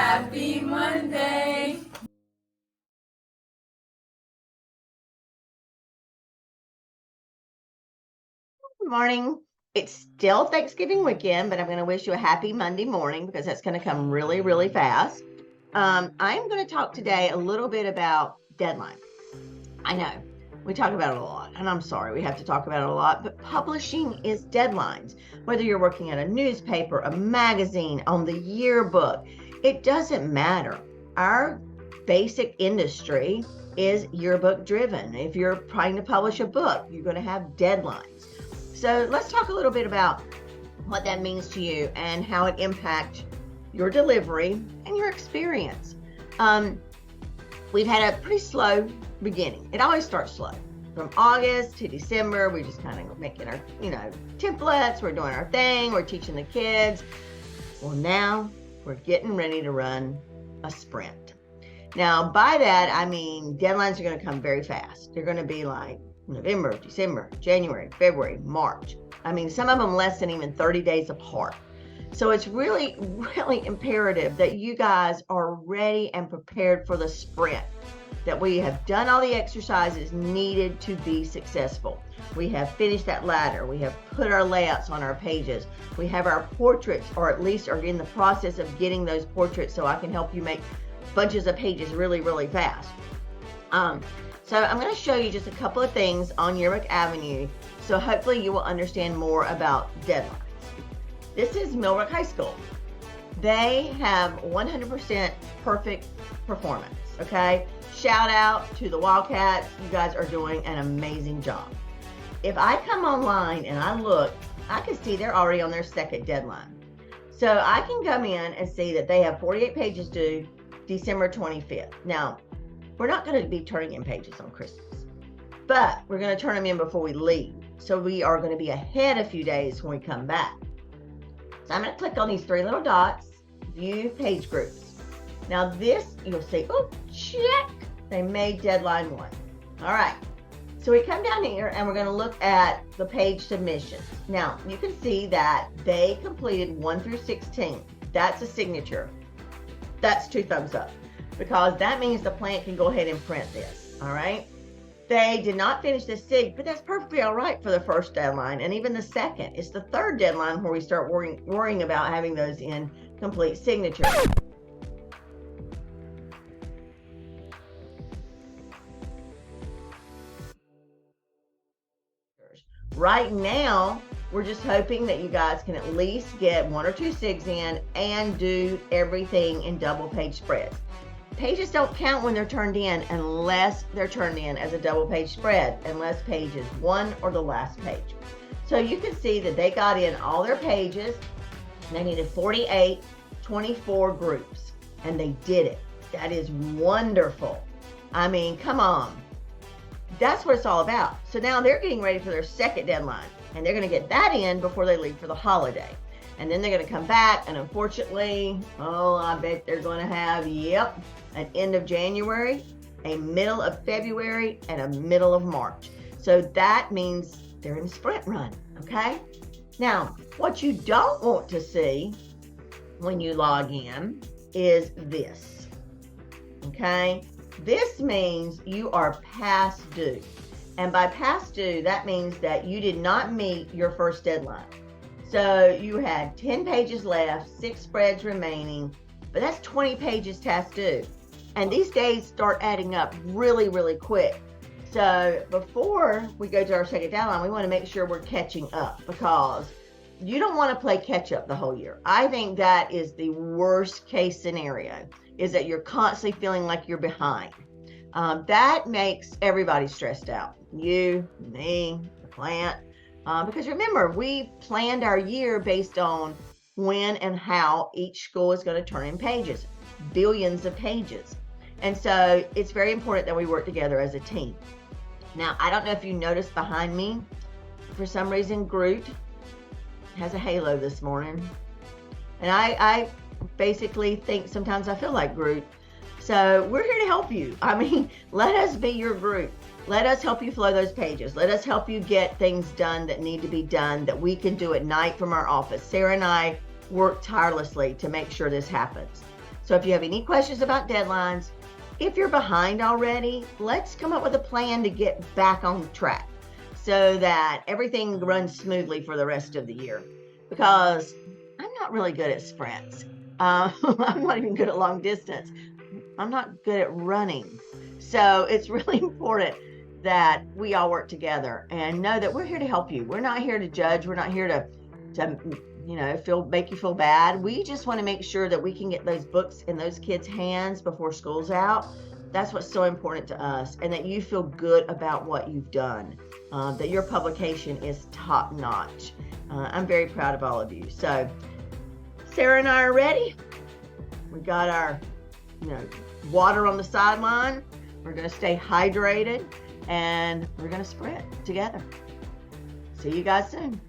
Happy Monday. Good morning. It's still Thanksgiving weekend, but I'm going to wish you a happy Monday morning because that's going to come really, really fast. I'm going to talk today a little bit about deadline. I know we talk about it a lot, and I'm sorry we have to talk about it a lot, but publishing is deadlines. Whether you're working at a newspaper, a magazine, on the yearbook, it doesn't matter. Our basic industry is yearbook driven. If you're trying to publish a book, you're going to have deadlines. So let's talk a little bit about what that means to you and how it impacts your delivery and your experience. We've had a pretty slow beginning. It always starts slow. From August to December, we're just kind of making our, templates. We're doing our thing. We're teaching the kids. Well, now we're getting ready to run a sprint. Now, by that, I mean deadlines are going to come very fast. They're going to be like November, December, January, February, March. I mean, some of them less than even 30 days apart. So it's really, really imperative that you guys are ready and prepared for the sprint, that we have done all the exercises needed to be successful. We have finished that ladder. We have put our layouts on our pages. We have our portraits, or at least are in the process of getting those portraits so I can help you make bunches of pages really, really fast. So I'm going to show you just a couple of things on Yearbook Avenue, so hopefully you will understand more about deadlines. This is Millbrook High School. They have 100% perfect performance, okay? Shout out to the Wildcats. You guys are doing an amazing job. If I come online and I look, I can see they're already on their second deadline. So I can come in and see that they have 48 pages due December 25th. Now, we're not going to be turning in pages on Christmas, but we're going to turn them in before we leave. So we are going to be ahead a few days when we come back. So I'm going to click on these three little dots, view page groups. Now this, you'll see, oh, check, they made deadline 1. All right, so we come down here and we're going to look at the page submissions. Now you can see that they completed 1 through 16. That's a signature. That's 2 thumbs up, because that means the plant can go ahead and print this. All right. They did not finish the SIG, but that's perfectly all right for the first deadline and even the second. It's the third deadline where we start worrying about having those in complete signature. Right now, we're just hoping that you guys can at least get 1 or 2 SIGs in and do everything in double page spreads. Pages don't count when they're turned in unless they're turned in as a double page spread, unless page is 1 or the last page. So you can see that they got in all their pages. They needed 48, 24 groups, and they did it. That is wonderful. I mean, come on. That's what it's all about. So now they're getting ready for their second deadline, and they're going to get that in before they leave for the holiday. And then they're going to come back, and unfortunately, I bet they're going to have, an end of January, a middle of February, and a middle of March. So that means they're in a sprint run, okay? Now, what you don't want to see when you log in is this, okay? This means you are past due. And by past due, that means that you did not meet your first deadline. So you had 10 pages left, 6 spreads remaining, but that's 20 pages past due. And these days start adding up really, really quick. So before we go to our second deadline, we want to make sure we're catching up, because you don't want to play catch up the whole year. I think that is the worst case scenario, is that you're constantly feeling like you're behind. That makes everybody stressed out. You, me, the plant. Because remember, we planned our year based on when and how each school is going to turn in pages, billions of pages. And so it's very important that we work together as a team. Now, I don't know if you noticed behind me, for some reason, Groot has a halo this morning. And I basically think sometimes I feel like Groot. So we're here to help you. I mean, let us be your Groot. Let us help you flow those pages. Let us help you get things done that need to be done that we can do at night from our office. Sarah and I work tirelessly to make sure this happens. So if you have any questions about deadlines, if you're behind already, let's come up with a plan to get back on track so that everything runs smoothly for the rest of the year. Because I'm not really good at sprints. I'm not even good at long distance. I'm not good at running. So it's really important that we all work together and know that we're here to help you. We're not here to judge. We're not here to make you feel bad. We just want to make sure that we can get those books in those kids' hands before school's out. That's what's so important to us, and that you feel good about what you've done, that your publication is top notch. I'm very proud of all of you. So Sarah and I are ready. We got our water on the sideline. We're going to stay hydrated, and we're going to sprint together. See you guys soon.